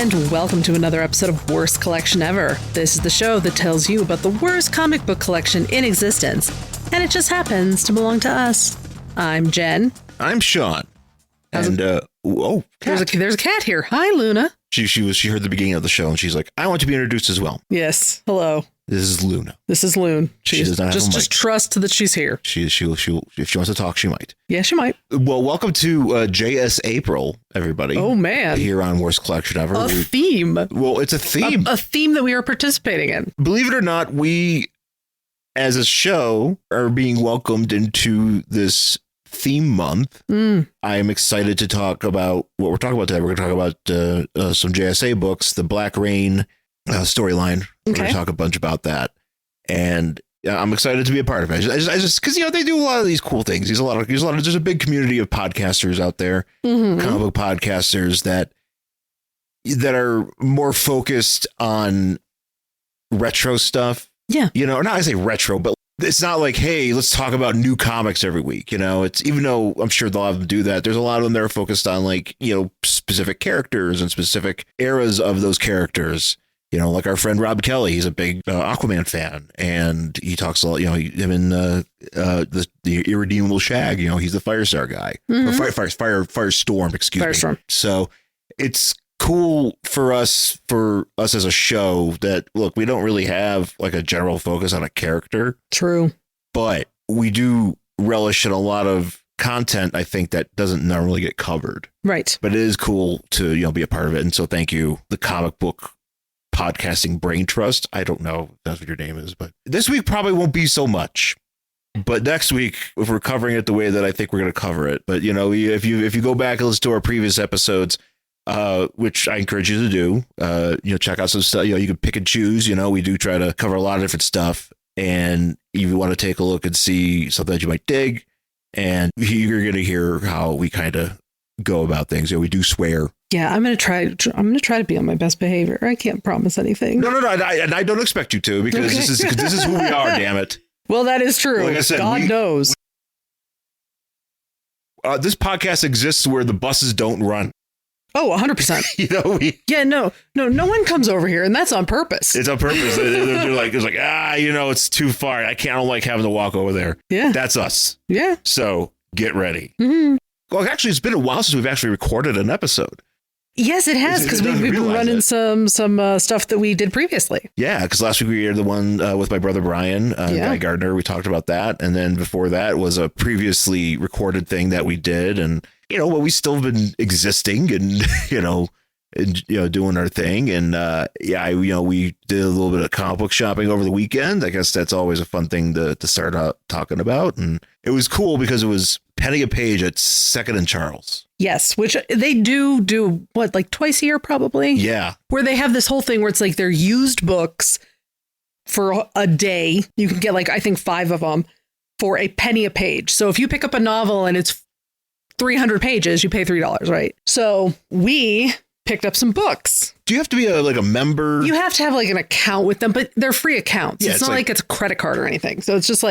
and welcome to another episode of Worst Collection Ever. This is the show that tells you about the worst comic book collection in existence, and it just happens to belong to us. I'm Jen. I'm Sean. And cat. There's a cat here. Hi, Luna. She heard the beginning of the show and she's like, I want to be introduced as well. Yes. Hello. This is Luna. This is Loon. She does not have a mic. Just trust that she's here. She if she wants to talk, she might. Yeah, she might. Well, welcome to JS April, everybody. Oh man. Here on Worst Collection Ever. A theme. Well, it's a theme. A theme that we are participating in. Believe it or not, we as a show are being welcomed into this theme month. I am excited to talk about what we're talking about today. We're going to talk about some JSA books, the Black Rain storyline. We're going to talk a bunch about that, and I'm excited to be a part of it. I just because they do a lot of these cool things. There's a big community of podcasters out there, comic book podcasters that are more focused on retro stuff. Yeah, not I say retro, but it's not like, hey, let's talk about new comics every week. It's, even though I'm sure they'll have them do that, there's a lot of them that are focused on specific characters and specific eras of those characters. Like our friend Rob Kelly, he's a big Aquaman fan, and he talks a lot. Him in the Irredeemable Shag. He's the Firestar guy, or Firestorm. Excuse me. So it's cool for us as a show that, look, we don't really have like a general focus on a character. True, but we do relish in a lot of content, I think, that doesn't normally get covered. Right, but it is cool to be a part of it, and so thank you, the Comic Book Podcasting Brain Trust. I don't know if that's what your name is, but this week probably won't be so much. But next week, if we're covering it the way that I think we're going to cover it, but if you go back and listen to our previous episodes, which I encourage you to do, check out some stuff. You can pick and choose. We do try to cover a lot of different stuff, and if you want to take a look and see something that you might dig, and you're going to hear how we kind of go about things. We do swear. Yeah, I'm gonna try to be on my best behavior. I can't promise anything. No. I don't expect you to, because this is who we are. Damn it. Well, that is true. Like I said, God knows. This podcast exists where the buses don't run. Oh, 100%. No one comes over here, and that's on purpose. It's on purpose. They're like, it's too far. I don't like having to walk over there. Yeah, that's us. Yeah. So get ready. Mm-hmm. Well, actually, it's been a while since we've actually recorded an episode. Yes, it has, because we've been running some stuff that we did previously. Yeah, because last week we aired the one with my brother Brian, Guy Gardner. We talked about that, and then before that was a previously recorded thing that we did, and we still have been existing, and doing our thing, and we did a little bit of comic book shopping over the weekend. I guess that's always a fun thing to start out talking about, and it was cool because it was penny a page at 2nd and Charles. Yes, which they do what, like twice a year probably? Yeah. Where they have this whole thing where it's like they're used books for a day. You can get I think 5 of them for a penny a page. So if you pick up a novel and it's 300 pages, you pay $3, right? So we picked up some books. Do you have to be a member? You have to have an account with them, but they're free accounts. Yeah, it's not like it's a credit card or anything. So it's just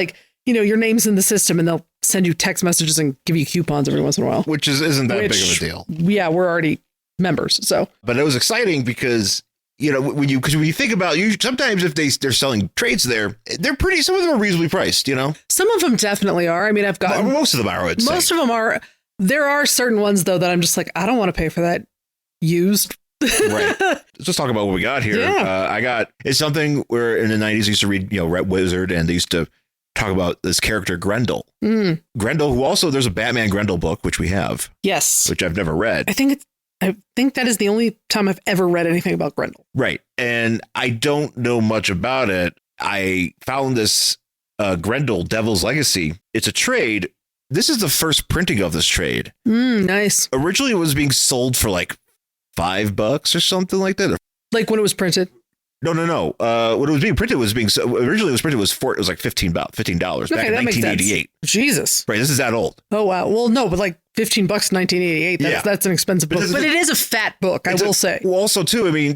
your name's in the system, and they'll send you text messages and give you coupons every once in a while. Which isn't that big of a deal. Yeah, we're already members. So, but it was exciting because when you think about sometimes if they're selling trades there, some of them are reasonably priced. Some of them definitely are. I mean, I've got most of them are. Most of them are. There are certain ones though that I'm just I don't want to pay for that used. Right. Let's just talk about what we got here. Yeah. It's something where in the 90s I used to read, Red Wizard, and they used to talk about this character Grendel. Grendel, who also, there's a Batman Grendel book, which we have. Yes. Which I've never read. I think that is the only time I've ever read anything about Grendel. Right. And I don't know much about it. I found this Grendel Devil's Legacy. It's a trade. This is the first printing of this trade. Nice. Originally, it was being sold for $5 or something like that. Like when it was printed? No. When it was being printed, originally it was printed $15 back in 1988. Jesus. Right. This is that old. Oh, wow. Well, no, but $15 in 1988. That's an expensive book. But it is a fat book, I will say. Well, also, too, I mean,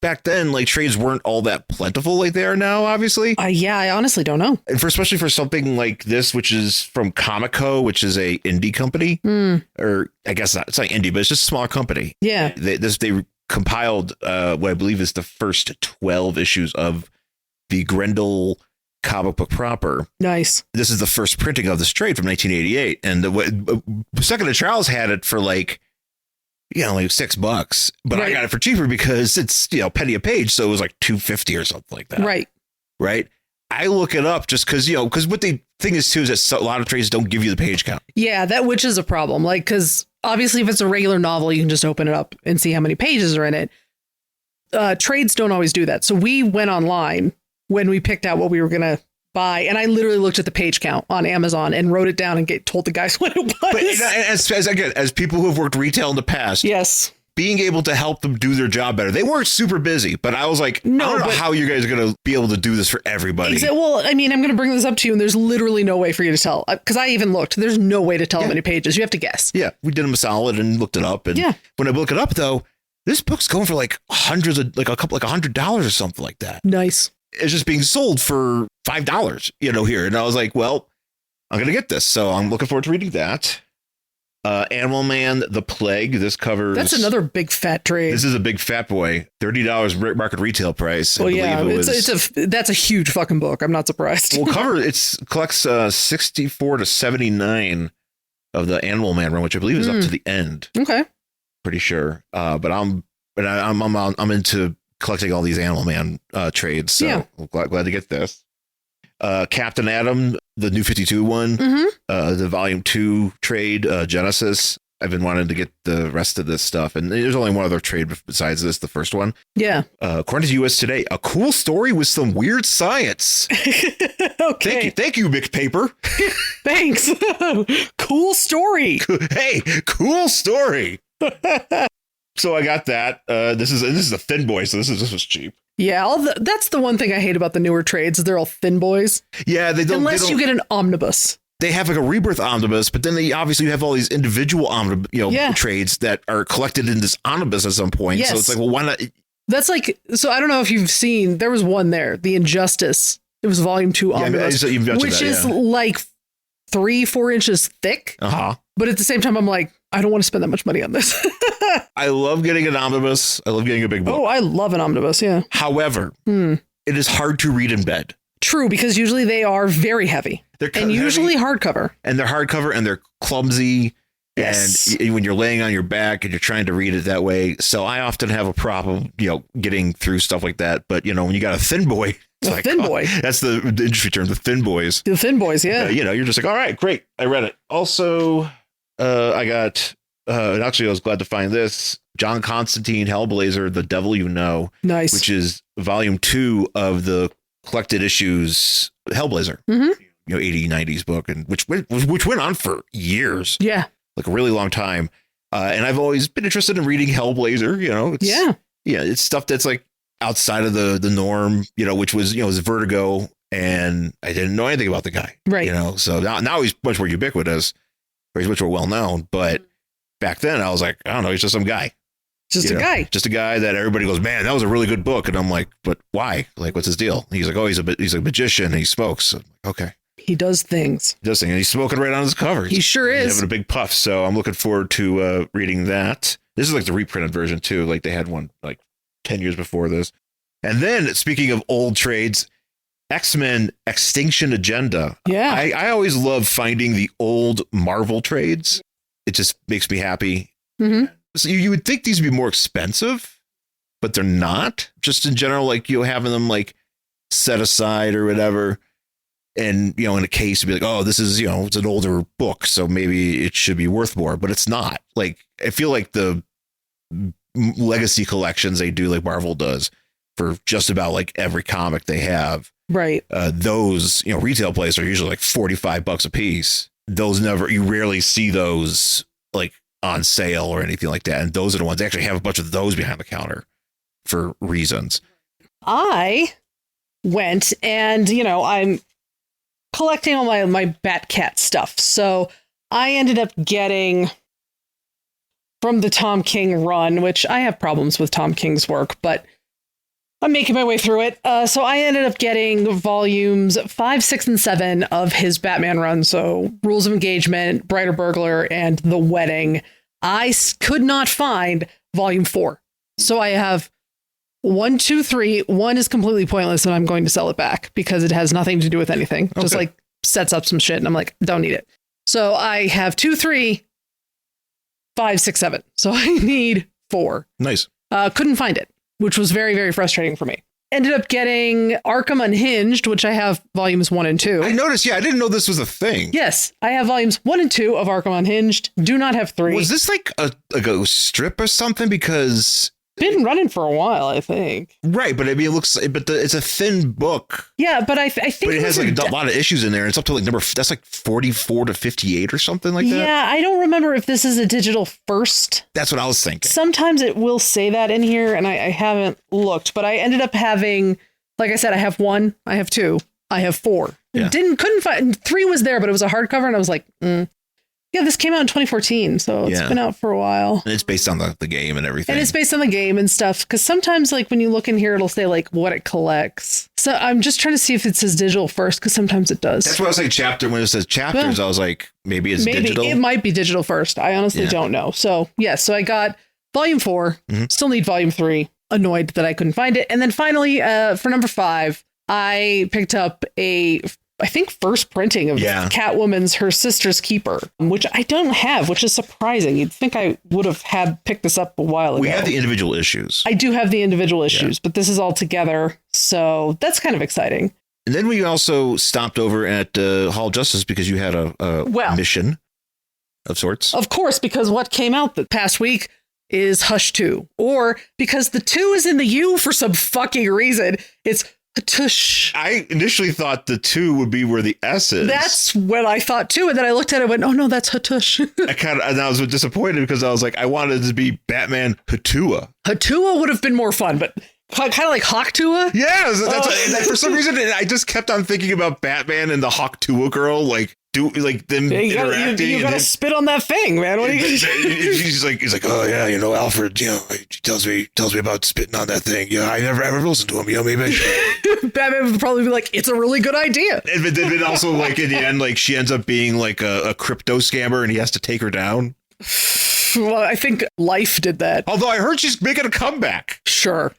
back then, trades weren't all that plentiful like they are now, obviously. Yeah, I honestly don't know. And especially for something like this, which is from Comico, which is a indie company, or I guess it's not indie, but it's just a small company. Yeah. They compiled what I believe is the first 12 issues of the Grendel comic book proper. Nice. This is the first printing of this trade from 1988. And the Second of Trials had it for like $6, but I got it for cheaper because it's, penny a page. So it was like $2.50 or something like that. Right. Right. I look it up just because, because what the thing is, too, is that a lot of trades don't give you the page count. Yeah, which is a problem. Like, because obviously if it's a regular novel, you can just open it up and see how many pages are in it. Trades don't always do that. So we went online when we picked out what we were going to buy. And I literally looked at the page count on Amazon and wrote it down and told the guys what it was. But as people who have worked retail in the past. Yes. Being able to help them do their job better. They weren't super busy, but I was like, I don't know how you guys are going to be able to do this for everybody. Well, I mean, I'm going to bring this up to you, and there's literally no way for you to tell. Because I even looked. There's no way to tell how many pages. You have to guess. Yeah, we did them a solid and looked it up. And when I look it up, though, this book's going for like hundreds of, like $100 or something like that. Nice. It's just being sold for $5, here. And I was like, well, I'm going to get this. So I'm looking forward to reading that. Animal Man, The Plague. This covers. That's another big fat trade. This is a big fat boy. $30 market retail price. Well, that's a huge fucking book. I'm not surprised. Well, collects 64 to 79 of the Animal Man run, which I believe is up to the end. Okay, pretty sure. But I'm into collecting all these Animal Man trades. So I'm glad to get this. Captain Atom, the New 52 one, the Volume 2 trade, Genesis. I've been wanting to get the rest of this stuff. And there's only one other trade besides this, the first one. Yeah. According to US Today, a cool story with some weird science. Okay. Thank you, Mick Paper. Thanks. Cool story. Hey, cool story. So I got that. This is a thin boy, so this was cheap. Yeah, that's the one thing I hate about the newer trades. They're all thin boys. Yeah, they don't. Unless you get an omnibus. They have like a Rebirth omnibus, but then they obviously have all these individual trades that are collected in this omnibus at some point. Yes. So it's like, well, why not? That's like, so I don't know if you've seen, there was one there, The Injustice. It was Volume 2 omnibus, which is like 3-4 inches thick. But at the same time, I'm like, I don't want to spend that much money on this. I love getting an omnibus. I love getting a big book. Oh, I love an omnibus. Yeah. However, it is hard to read in bed. True, because usually they are very heavy. Usually hardcover. And they're hardcover and they're clumsy. Yes. And when you're laying on your back and you're trying to read it that way. So I often have a problem, getting through stuff like that. But, when you got a thin boy. Thin boy. That's the industry term, the thin boys. The thin boys, yeah. You're just like, all right, great. I read it. Also, I got, and actually I was glad to find this, John Constantine, Hellblazer, The Devil You Know. Nice. Which is Volume 2 of the collected issues Hellblazer. 80s, 90s book, and which went on for years. Yeah. Like a really long time. And I've always been interested in reading Hellblazer, it's stuff that's like outside of the norm, which was, was Vertigo, and I didn't know anything about the guy. Right. So now he's much more ubiquitous, or he's much more well known. But back then I was like, I don't know, he's just some guy. Just a guy that everybody goes, man, that was a really good book. And I'm like, but why? Like, what's his deal? And he's like, oh, he's a magician and he smokes. So, okay. He does things. And he's smoking right on his cover. He sure is. He's having a big puff. So I'm looking forward to reading that. This is like the reprinted version too. Like they had one like 10 years before this. And then speaking of old trades, X-Men Extinction Agenda. Yeah. I always love finding the old Marvel trades. It just makes me happy. So you would think these would be more expensive, but they're not. Just in general, like having them like set aside or whatever. And, in a case to be like, oh, this is, it's an older book, so maybe it should be worth more, but it's not. Like, I feel like the legacy collections they do, like Marvel does for just about like every comic they have. Right. Those, retail places are usually like $45 a piece. You rarely see those like on sale or anything like that. And those are the ones they actually have a bunch of those behind the counter for reasons. I went and, I'm collecting all my Bat-Cat stuff. So I ended up getting from the Tom King run, which I have problems with Tom King's work, but I'm making my way through it. So I ended up getting volumes 5, 6, and 7 of his Batman run. So Rules of Engagement, Brighter Burglar, and The Wedding. I could not find volume 4. So I have 1, 2, 3. 1 is completely pointless and I'm going to sell it back because it has nothing to do with anything. Okay. Just like sets up some shit and I'm like, don't need it. So I have 2, 3, 5, 6, 7. So I need 4. Nice. Couldn't find it, which was very, very frustrating for me. Ended up getting Arkham Unhinged, which I have volumes 1 and 2. I noticed. Yeah, I didn't know this was a thing. Yes, I have volumes 1 and 2 of Arkham Unhinged. Do not have 3. Was this like a strip or something? Because been running for a while, I think. Right, but I mean, it's a thin book. Yeah, but I think but it has like a lot of issues in there. And it's up to like that's like 44 to 58 or something like that. Yeah, I don't remember if this is a digital first. That's what I was thinking. Sometimes it will say that in here, and I haven't looked, but I ended up having, like I said, I have 1, I have 2, I have 4. Yeah. Couldn't find 3 was there, but it was a hardcover, and I was like, Yeah, this came out in 2014, so it's been out for a while. And it's based on the game and everything. And it's based on the game and stuff, because sometimes, like, when you look in here, it'll say, like, what it collects. So I'm just trying to see if it says digital first, because sometimes it does. That's what I was like, when it says chapters, I was like, maybe it's digital. It might be digital first. I honestly don't know. So, so I got volume 4, still need volume 3, annoyed that I couldn't find it. And then finally, for number 5, I picked up I think first printing of Catwoman's Her Sister's Keeper, which I don't have, which is surprising. You'd think I would have picked this up a while ago. We have the individual issues. I do have the individual issues, but this is all together. So that's kind of exciting. And then we also stopped over at Hall of Justice because you had a mission of sorts. Of course, because what came out the past week is Hush 2, or because the 2 is in the U for some fucking reason. It's Hatush. I initially thought the 2 would be where the S is. That's what I thought too. And then I looked at it and went, oh no, that's Hatush. I was disappointed because I was like, I wanted it to be Batman Hatua. Hatua would have been more fun, but kind of like Hawktua. Yeah. For some reason, I just kept on thinking about Batman and the Hawktua girl, like, them interacting. You gotta spit on that thing, man. What are you he's like, oh yeah, Alfred, he tells me about spitting on that thing. Yeah, I never ever listened to him. Maybe Batman would probably be like, it's a really good idea. And then also, like, in the end, like, she ends up being like a crypto scammer and he has to take her down. Well, I think Life did that. Although I heard she's making a comeback. Sure.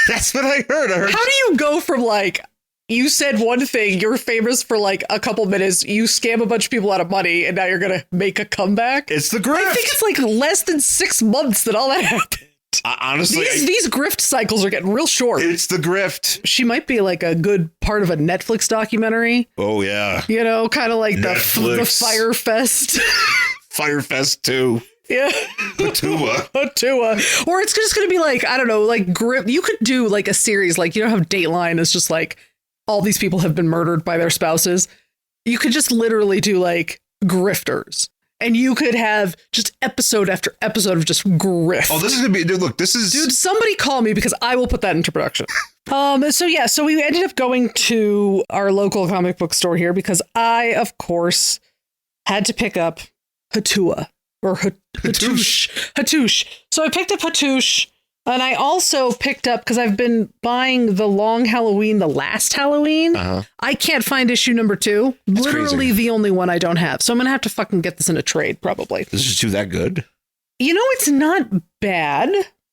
That's what I heard. How do you go from, like, you said one thing, you're famous for like a couple minutes, you scam a bunch of people out of money, and now you're going to make a comeback? It's the grift. I think it's like less than 6 months that all that happened. Honestly, these grift cycles are getting real short. It's the grift. She might be like a good part of a Netflix documentary. Oh, yeah. Kind of like the Fyre Fest. Fyre Fest 2. Yeah. Hatua. Or it's just going to be like, I don't know, like grip. You could do like a series, like, how Dateline is just like all these people have been murdered by their spouses. You could just literally do like grifters. And you could have just episode after episode of just grift. Oh, this is going to be, dude, Dude, somebody call me because I will put that into production. So we ended up going to our local comic book store here because I, of course, had to pick up Hatua. Or Hatush. So I picked up Hatush, and I also picked up, because I've been buying the Long Halloween, the last Halloween. I can't find issue number 2. That's literally crazy. The only one I don't have. So I'm going to have to fucking get this in a trade, probably. Is issue that good? It's not bad.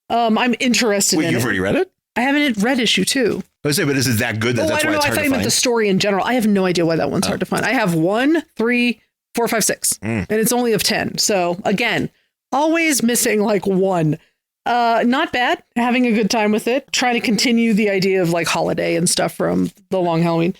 I'm interested in it. Wait, you've already read it? I haven't read issue 2. I was saying, but is it that good? That's why it's hard to find? I thought you meant the story in general. I have no idea why that one's hard to find. I have 1, 3, 4, 5, 6, and it's only of 10. So again, always missing like 1. Not bad. Having a good time with it. Trying to continue the idea of like holiday and stuff from the Long Halloween.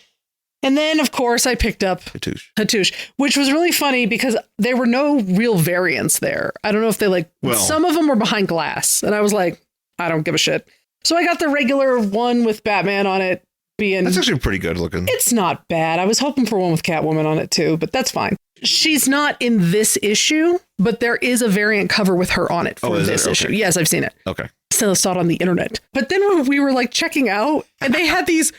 And then, of course, I picked up Hatush, which was really funny because there were no real variants there. I don't know if they some of them were behind glass, and I was like, I don't give a shit. So I got the regular one with Batman on it. That's actually pretty good looking. It's not bad. I was hoping for one with Catwoman on it too, but that's fine. She's not in this issue, but there is a variant cover with her on it for this issue. Yes, I've seen it. Okay. So I saw it on the internet. But then we were like checking out, and they had these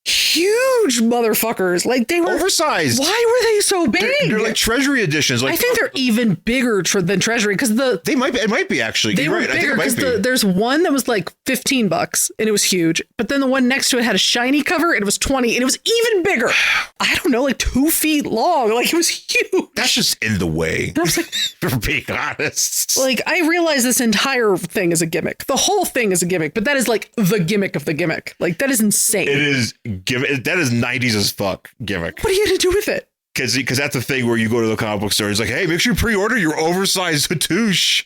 huge motherfuckers. Like they were oversized. Why were they so big? They're like treasury editions. Like I think they're even bigger than treasury because they might be. It might be actually. They were bigger because there's one that was like $15 and it was huge, but then the one next to it had a shiny cover and it was $20 and it was even bigger. I don't know, like 2 feet long. Like it was huge. That's just in the way. And I was like, for being honest. Like I realize this entire thing is a gimmick. The whole thing is a gimmick, but that is like the gimmick of the gimmick. Like that is insane. It is gimmick. That is 90s as fuck gimmick. What are you going to do with it? Because that's the thing where you go to the comic book store. It's like, hey, make sure you pre-order your oversized Hatoosh.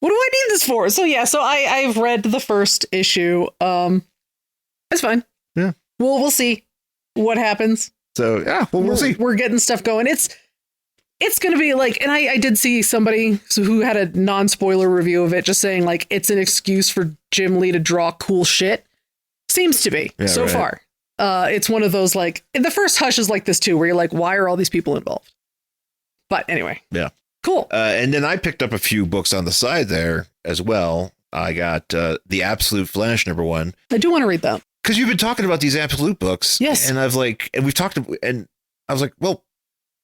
What do I need this for? So yeah, so I've read the first issue. It's fine. Yeah. We'll see what happens. So yeah, we'll see. We're getting stuff going. It's going to be like, and I did see somebody who had a non-spoiler review of it just saying like it's an excuse for Jim Lee to draw cool shit. Seems to be so far. It's one of those like the first Hush is like this too, where you're like, why are all these people involved? But anyway. Yeah. Cool. And then I picked up a few books on the side there as well. I got The Absolute Flash #1. I do want to read that. Because you've been talking about these Absolute books. Yes. And we've talked, and I was like, well,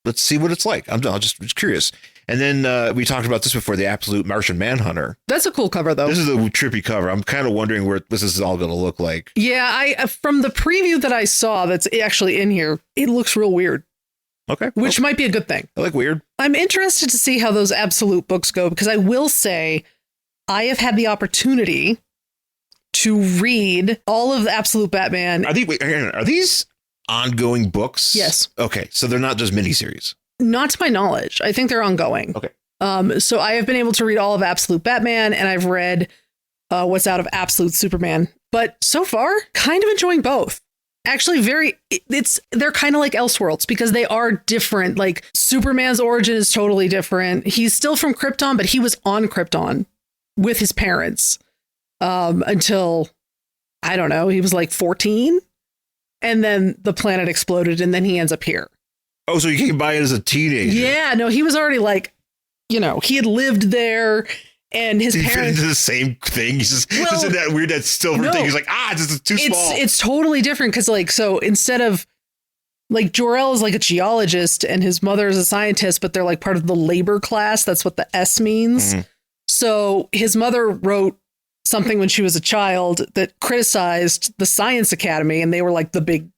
let's see what it's like. I'm just curious. And then we talked about this before, The Absolute Martian Manhunter. That's a cool cover, though. This is a trippy cover. I'm kind of wondering where this is all going to look like. Yeah, I from the preview that I saw that's actually in here, it looks real weird. Okay. Which might be a good thing. I like weird. I'm interested to see how those Absolute books go, because I will say I have had the opportunity to read all of the Absolute Batman. Are these ongoing books? Yes. Okay, so they're not just miniseries. Not to my knowledge. I think they're ongoing. Okay. So I have been able to read all of Absolute Batman, and I've read what's out of Absolute Superman. But so far, kind of enjoying both. Actually, they're kind of like Elseworlds because they are different. Like Superman's origin is totally different. He's still from Krypton, but he was on Krypton with his parents until, I don't know, he was like 14. And then the planet exploded and then he ends up here. Oh, so you came by it as a teenager. Yeah, no, he was already like, he had lived there and his parents. Fit into the same thing. He's just in that weird, that silver thing. He's like, this is too small. It's totally different because so instead of like Jor-El is like a geologist and his mother is a scientist, but they're like part of the labor class. That's what the S means. Mm-hmm. So his mother wrote something when she was a child that criticized the Science Academy, and they were like the big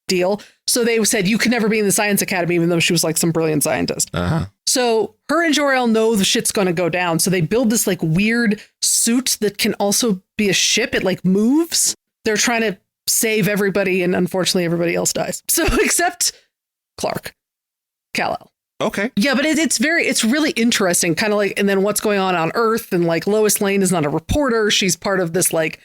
deal. So they said you could never be in the Science Academy, even though she was like some brilliant scientist. Uh-huh. So her and Jor-El know the shit's going to go down. So they build this like weird suit that can also be a ship. It like moves. They're trying to save everybody, and unfortunately everybody else dies. So except Clark, Kal-El. Okay. Yeah, but it's really interesting. Kind of like, and then what's going on Earth, and like Lois Lane is not a reporter. She's part of this like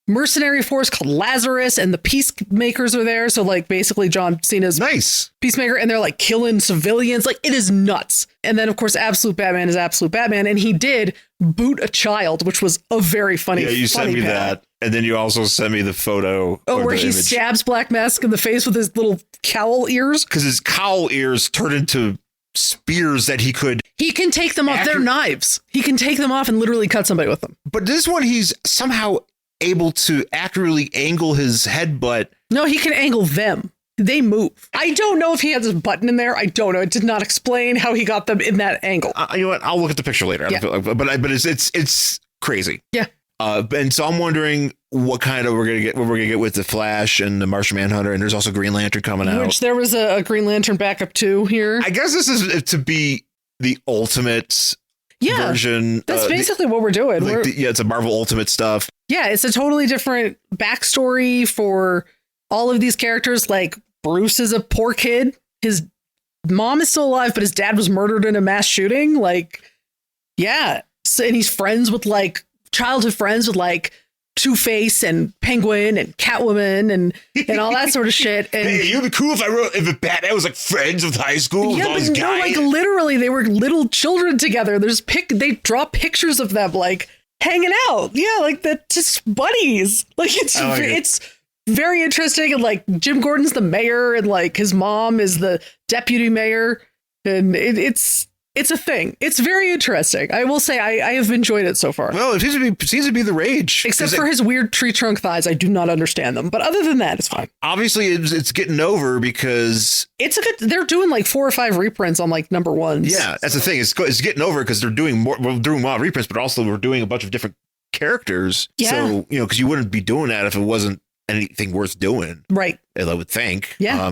mercenary force called Lazarus, and the Peacemakers are there. So like basically John Cena's nice Peacemaker, and they're like killing civilians. Like it is nuts. And then of course Absolute Batman is Absolute Batman, and he did boot a child, which was a very funny. Yeah, you sent me panel. that, and then you also sent me the photo. Oh, where he stabs Black Mask in the face with his little cowl ears, because his cowl ears turn into spears that he can take them off. They're knives. He can take them off and literally cut somebody with them. But this one, he's somehow able to accurately angle his headbutt. No, he can angle them. They move. I don't know if he has a button in there. I don't know. It did not explain how he got them in that angle. You know what? I'll look at the picture later. Yeah. But it's crazy. Yeah. And so I'm wondering what we're gonna get with the Flash and the Martian Manhunter, and there's also Green Lantern coming out. Which there was a Green Lantern backup too here. I guess this is to be the ultimate version. That's basically what we're doing. It's a Marvel Ultimate stuff. Yeah, it's a totally different backstory for all of these characters. Like Bruce is a poor kid. His mom is still alive, but his dad was murdered in a mass shooting. Like, yeah. So, and he's friends with like childhood friends with like Two-Face and Penguin and Catwoman and all that sort of shit. And hey, it'd be cool if Batman was like friends with high school with all these guys. No, like literally they were little children together. They draw pictures of them like hanging out. Yeah, like that's just buddies. Like it's very interesting. And like Jim Gordon's the mayor, and like his mom is the deputy mayor, and it's It's a thing. It's very interesting. I will say I have enjoyed it so far. Well, it seems to be the rage. Except for his weird tree trunk thighs. I do not understand them. But other than that, it's fine. Obviously, it's getting over because... They're doing like 4 or 5 reprints on like number ones. Yeah, that's the thing. It's getting over because they're doing more. We're doing a lot of reprints, but also we're doing a bunch of different characters. Yeah. So, because you wouldn't be doing that if it wasn't anything worth doing. Right. As I would think. Yeah.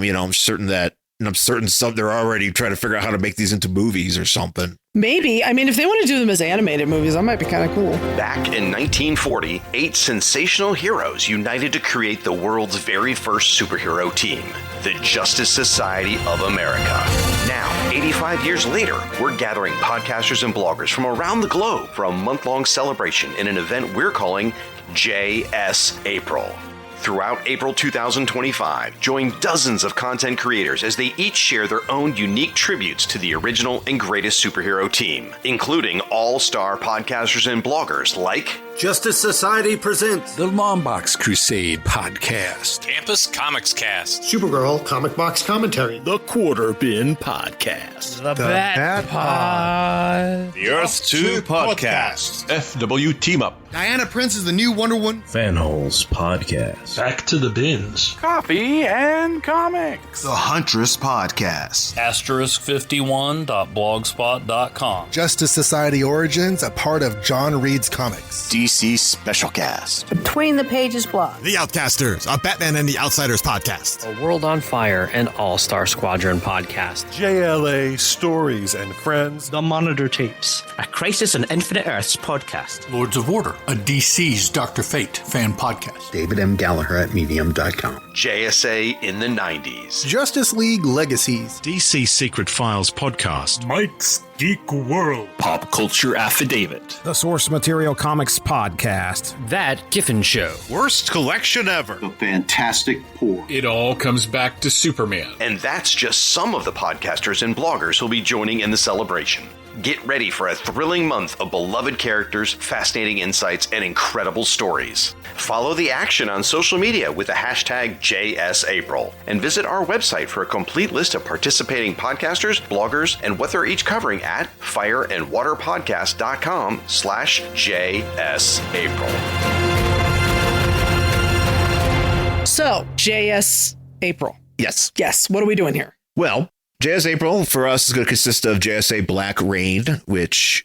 I'm certain some they're already trying to figure out how to make these into movies or something. Maybe. I mean, if they want to do them as animated movies, that might be kind of cool. Back in 1940, 8 sensational heroes united to create the world's very first superhero team, the Justice Society of America. Now, 85 years later, we're gathering podcasters and bloggers from around the globe for a month-long celebration in an event we're calling JS April. Throughout April 2025, join dozens of content creators as they each share their own unique tributes to the original and greatest superhero team, including all-star podcasters and bloggers like Justice Society presents the Longbox Crusade podcast, Campus Comics Cast, Supergirl Comic Box Commentary, the Quarter Bin Podcast, the Bat Pod, the Earth 2 Podcast, FW Team Up, Diana Prince is the new Wonder Woman, Fanholes Podcast, Back to the Bins, Coffee and Comics, the Huntress Podcast, *51.blogspot.com, Justice Society Origins, a part of John Reed's Comics, DC Specialcast, Between the Pages blog, The Outcasters, a Batman and the Outsiders podcast, A World on Fire, an All-Star Squadron podcast, JLA Stories and Friends, The Monitor Tapes, a Crisis on Infinite Earths podcast, Lords of Order, a DC's Dr. Fate fan podcast, David M. Gallagher at Medium.com, JSA in the 90s, Justice League Legacies, DC Secret Files podcast, Mike's Geek World, Pop Culture Affidavit, the Source Material Comics podcast, That Giffen Show, Worst Collection Ever, The Fantastic Four. It all comes back to Superman. And that's just some of the podcasters and bloggers who'll be joining in the celebration. Get ready for a thrilling month of beloved characters, fascinating insights, and incredible stories. Follow the action on social media with the hashtag JSApril, and visit our website for a complete list of participating podcasters, bloggers, and what they're each covering at fireandwaterpodcast.com/JSApril. So, JS April. Yes. Yes. What are we doing here? Well, JS April for us is going to consist of JSA Black Rain, which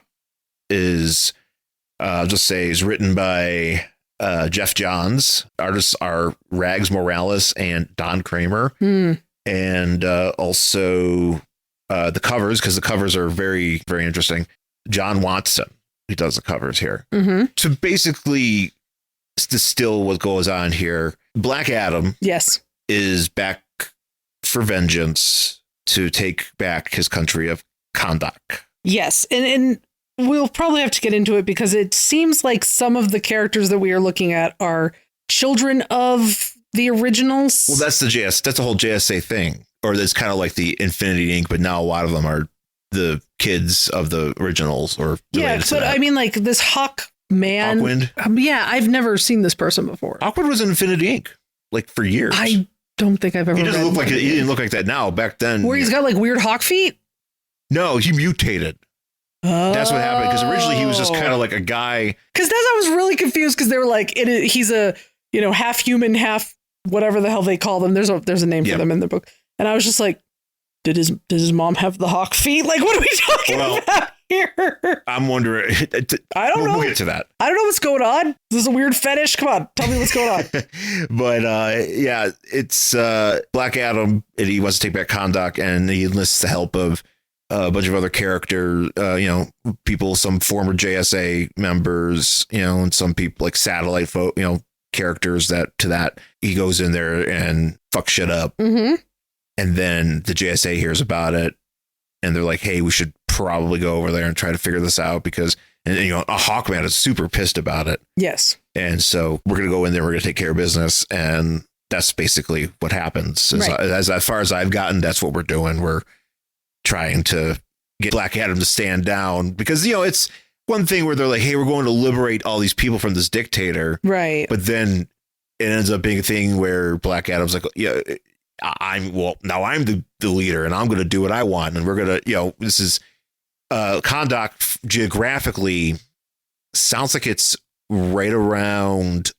is, is written by Geoff Johns. Artists are Rags Morales and Don Kramer. And also the covers, because the covers are very, very interesting. John Watson, he does the covers here. To basically distill what goes on here, Black Adam is back for vengeance to take back his country of Kahndaq. Yes. And we'll probably have to get into it because it seems like some of the characters that we are looking at are children of the originals. Well, that's the whole JSA thing. Or it's kind of like the Infinity Inc., but now a lot of them are the kids of the originals or but I mean, like this Hawk man. Hawkwind? I've never seen this person before. Hawkwind was in Infinity Inc. like for years. I don't think I've ever He doesn't look like he didn't look like that now. Back then. Where he's got like weird hawk feet? No, he mutated. That's what happened. Because originally he was just kind of like a guy. Because I was really confused because they were like, he's a, half human, half whatever the hell they call them. There's a name for them in the book. And I was just like, did his mom have the hawk feet? Like, what are we talking about here? I'm wondering. I don't know. We'll get to that. I don't know what's going on. This is a weird fetish. Come on, tell me what's going on. But it's Black Adam, and he wants to take back Kahndaq, and he enlists the help of a bunch of other characters, people, some former JSA members, and some people like satellite characters that he goes in there and fucks shit up. And then the JSA hears about it, and they're like, hey, we should probably go over there and try to figure this out because, a Hawkman is super pissed about it. Yes. And so we're going to go in there, we're going to take care of business. And that's basically what happens. Right. As far as I've gotten, that's what we're doing. We're trying to get Black Adam to stand down because, it's one thing where they're like, hey, we're going to liberate all these people from this dictator. Right. But then it ends up being a thing where Black Adam's like, now I'm the leader and I'm going to do what I want. And we're going to, this is Kahndaq geographically sounds like it's right around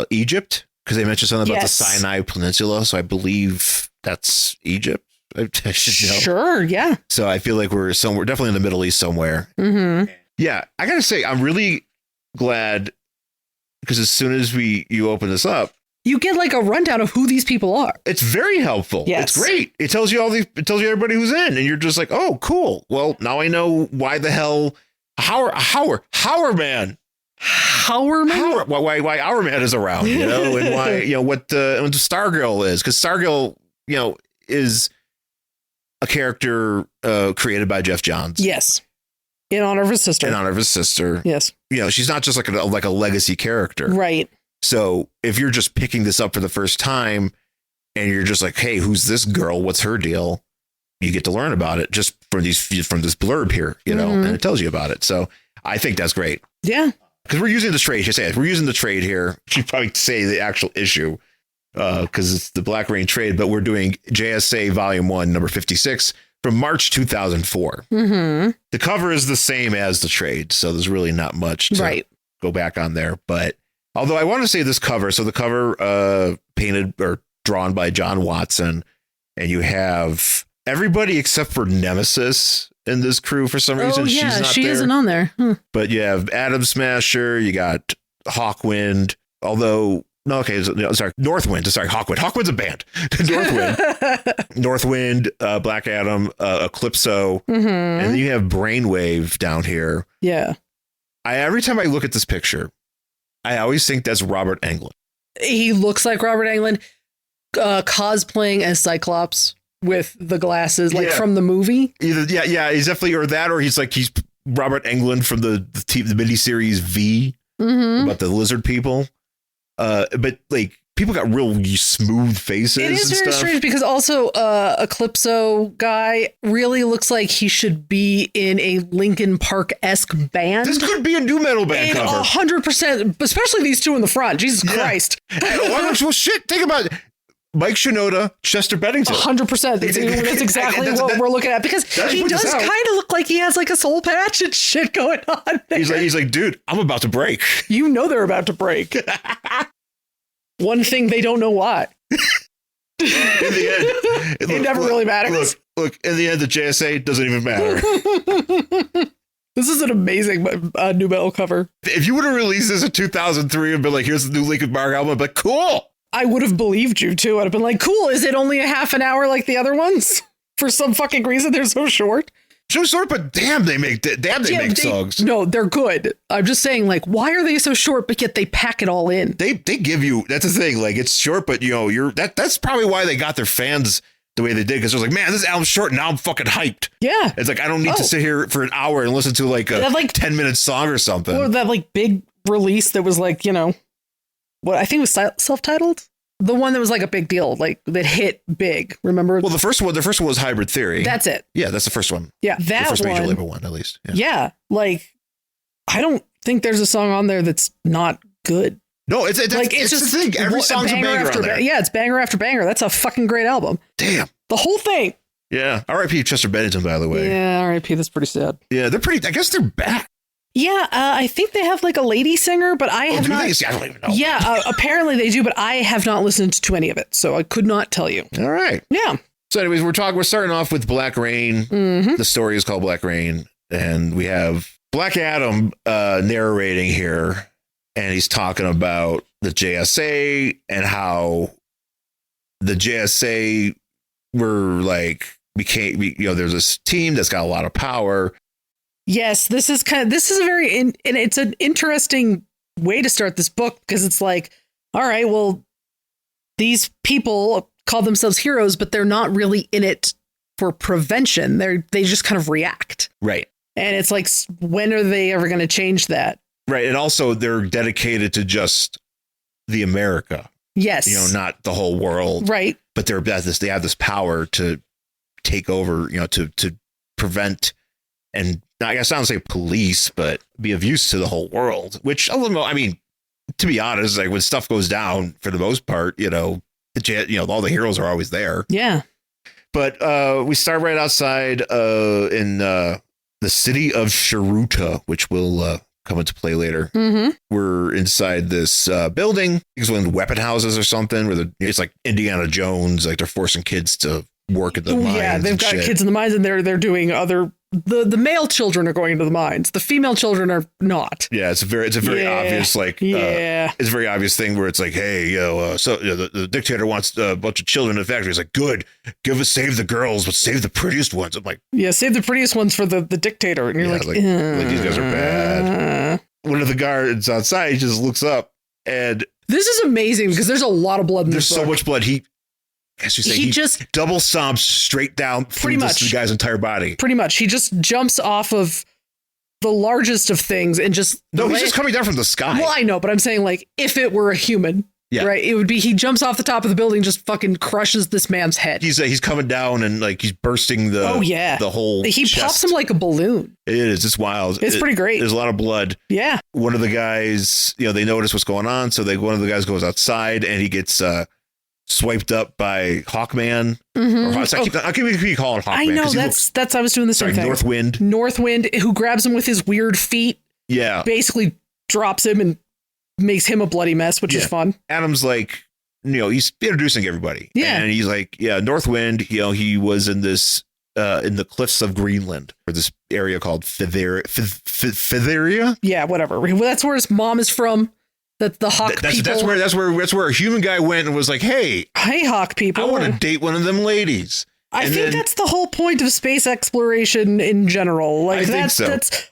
Egypt, because they mentioned something about the Sinai Peninsula. So I believe that's Egypt. I should know. Sure, yeah. So I feel like we're definitely in the Middle East somewhere. Mm-hmm. Yeah, I gotta say, I'm really glad, because as soon as you open this up, you get like a rundown of who these people are. It's very helpful. Yes. It's great. It tells you it tells you everybody who's in, and you're just like, oh, cool. Well, now I know why the hell Howard Man. Why Our Man is around, and why, what Stargirl is, because Stargirl, is a character created by Geoff Johns. Yes. In honor of his sister. Yes. She's not just like a legacy character. Right. So if you're just picking this up for the first time and you're just like, hey, who's this girl? What's her deal? You get to learn about it just from this blurb here, and it tells you about it. So I think that's great. Yeah. Because we're using the trade. We're using the trade here. She'd probably say the actual issue because it's the Black Rain trade, but we're doing JSA Volume 1, number 56 from March 2004. Mm-hmm. The cover is the same as the trade, so there's really not much to go back on there. But although I want to say this cover, so the cover painted or drawn by John Watson, and you have everybody except for Nemesis in this crew for some reason. She isn't on there. But you have Atom Smasher, you got Hawkwind, Northwind. Sorry, Hawkwind. Hawkwind's a band. Northwind, Black Adam, Eclipso, and then you have Brainwave down here. Yeah. Every time I look at this picture, I always think that's Robert Englund. He looks like Robert Englund cosplaying as Cyclops with the glasses, from the movie. He's definitely, or he's Robert Englund from the miniseries V about the lizard people. But people got real smooth faces. It is very strange because also Eclipso guy really looks like he should be in a Linkin Park-esque band. This could be a new metal band cover. 100%, especially these two in the front. Jesus Christ. Well, shit, think about it. Mike Shinoda, Chester Bennington. 100%. That's exactly what we're looking at, because he does kind of look like he has like a soul patch and shit going on there. He's like, dude, I'm about to break. They're about to break. One thing they don't know why. In the end, it never really matters. Look, in the end, the JSA doesn't even matter. This is an amazing new metal cover. If you would have released this in 2003 and been like, here's the new Linkin Park album, I'd be like, cool. I would have believed you too. I'd have been like, cool. Is it only a half an hour like the other ones? For some fucking reason, they're so short. So short, but damn, they make songs. No, they're good. I'm just saying, why are they so short, but yet they pack it all in? They give you, that's the thing. It's short, but that's probably why they got their fans the way they did. Because they're like, man, this album's short. Now I'm fucking hyped. Yeah. It's like, I don't need to sit here for an hour and listen to a 10-minute song or something. Or that big release that was what I think was self-titled. The one that was a big deal, that hit big. Remember? Well, the first one was Hybrid Theory. That's it. Yeah, that's the first one. Yeah, the first major label one, at least. Yeah. I don't think there's a song on there that's not good. No, it's just the thing. Every song's a banger on there. Yeah, it's banger after banger. That's a fucking great album. Damn. The whole thing. Yeah. R.I.P. Chester Bennington, by the way. Yeah, R.I.P. That's pretty sad. Yeah, they're pretty. I guess they're back. Yeah, I think they have a lady singer, but I have not. I don't even know. Yeah, apparently they do, but I have not listened to any of it, so I could not tell you. All right. Yeah. So, anyways, we're starting off with Black Rain. Mm-hmm. The story is called Black Rain, and we have Black Adam narrating here, and he's talking about the JSA and how the JSA became. There's this team that's got a lot of power. Yes, this is and it's an interesting way to start this book, because it's all right, well, these people call themselves heroes, but they're not really in it for prevention. They just kind of react. Right. And it's when are they ever going to change that? Right. And also they're dedicated to just the America. Yes. Not the whole world. Right. But they have this power to take over, to prevent, and I guess I don't say police, but be of use to the whole world, which, I mean, to be honest, when stuff goes down, for the most part, all the heroes are always there. Yeah. But we start right outside in the city of Sharuta, which will come into play later. Mm-hmm. We're inside this building. It's one of the weapon houses or something where it's like Indiana Jones, like they're forcing kids to work at the mines. Yeah, they've got kids in the mines and they're doing other. The male children are going into the mines. The female children are not. Yeah, it's a very obvious it's a very obvious thing where it's like, hey, the dictator wants a bunch of children in the factory. It's like, good, save the girls, but save the prettiest ones. I'm like, yeah, save the prettiest ones for the dictator. And you're like these guys are bad. One of the guards outside just looks up, and this is amazing because there's a lot of blood in this book. There's so much blood. He just double stomps straight down through the guy's entire body. Pretty much. He just jumps off of the largest of things and just... No, he's just coming down from the sky. Well, I know, but I'm saying like if it were a human, right? It would be he jumps off the top of the building, just fucking crushes this man's head. He's coming down and like he's bursting the whole He chest. pops him like a balloon. It is. It's wild. It's pretty great. There's a lot of blood. Yeah. One of the guys, they notice what's going on. So one of the guys goes outside and he gets... swiped up by Hawkman. Mm-hmm. I keep calling Hawkman. I know that's I was doing the same thing. Northwind, who grabs him with his weird feet. Yeah, basically drops him and makes him a bloody mess, which is fun. Adam's like, he's introducing everybody. Yeah, and he's like, Northwind. He was in this in the cliffs of Greenland, or this area called Fitheria. Yeah, whatever. That's where his mom is from. The hawk people. That's where a human guy went and was like, hey hawk people, I want to date one of them ladies. I think that's the whole point of space exploration in general. Like that's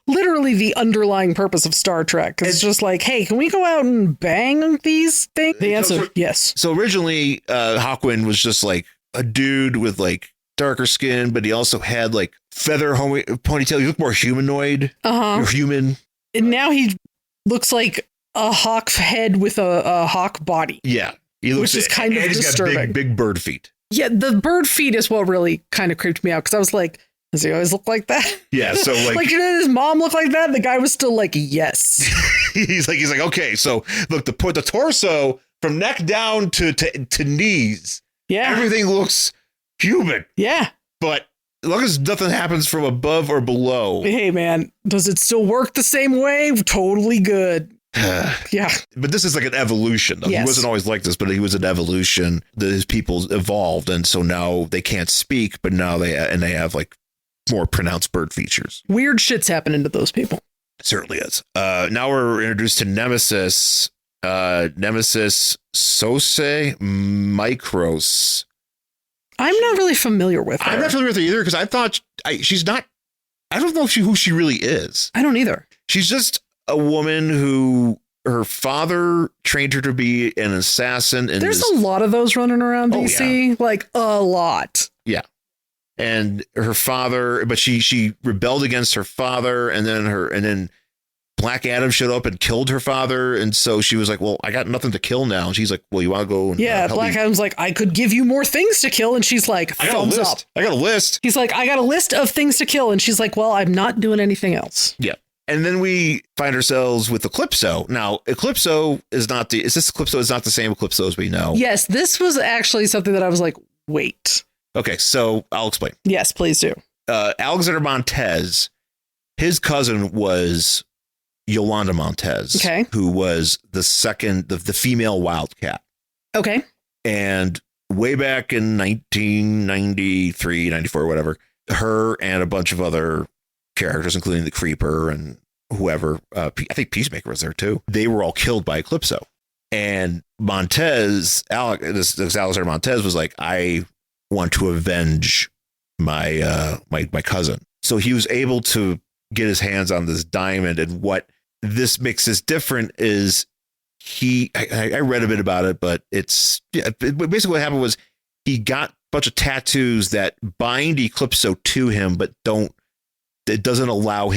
literally the underlying purpose of Star Trek. It's just like, hey, can we go out and bang these things? The answer, yes. So originally, Hawkwind was just like a dude with like darker skin, but he also had like feather ponytail. He looked more humanoid, or human. And now he looks like a hawk head with a hawk body. Yeah. Which is kind of disturbing. He's got big bird feet. Yeah, the bird feet is what really kind of creeped me out because I was like, does he always look like that? Yeah, so like his mom looked like that? And the guy was still like, yes. he's like, okay, so look, the torso from neck down to knees. Yeah. Everything looks human. Yeah. But as long as nothing happens from above or below. Hey, man, does it still work the same way? Totally good. Yeah. But this is like an evolution. Yes. He wasn't always like this, but he was an evolution. His people evolved. And so now they can't speak, but now they have like more pronounced bird features. Weird shit's happening to those people. It certainly is. Now we're introduced to Nemesis. Nemesis Sose Micros. I'm not really familiar with her. I'm not familiar with her either because I thought she's not. I don't know who she really is. I don't either. She's just a woman who her father trained her to be an assassin. And there's a lot of those running around DC, like a lot. Yeah. And her father, but she rebelled against her father, and then Black Adam showed up and killed her father. And so she was like, well, I got nothing to kill now. And she's like, well, you want to go? And, help Black me? Adam's like, I could give you more things to kill. And she's like, thumbs up. I got a list. He's like, I got a list of things to kill. And she's like, well, I'm not doing anything else. Yeah. And then we find ourselves with Eclipso. Now, Eclipso is not the same Eclipso as we know. Yes, this was actually something that I was like, wait. Okay, so I'll explain. Yes, please do. Alexander Montez, his cousin was Yolanda Montez, who was the female Wildcat. Okay. And way back in 1993, 94, whatever, her and a bunch of other characters, including the Creeper and whoever, I think Peacemaker was there too. They were all killed by Eclipso. And Montez, this Alexander Montez was like, I want to avenge my cousin. So he was able to get his hands on this diamond. And what this makes this different is I read a bit about it, but basically what happened was he got a bunch of tattoos that bind Eclipso to him, but it doesn't allow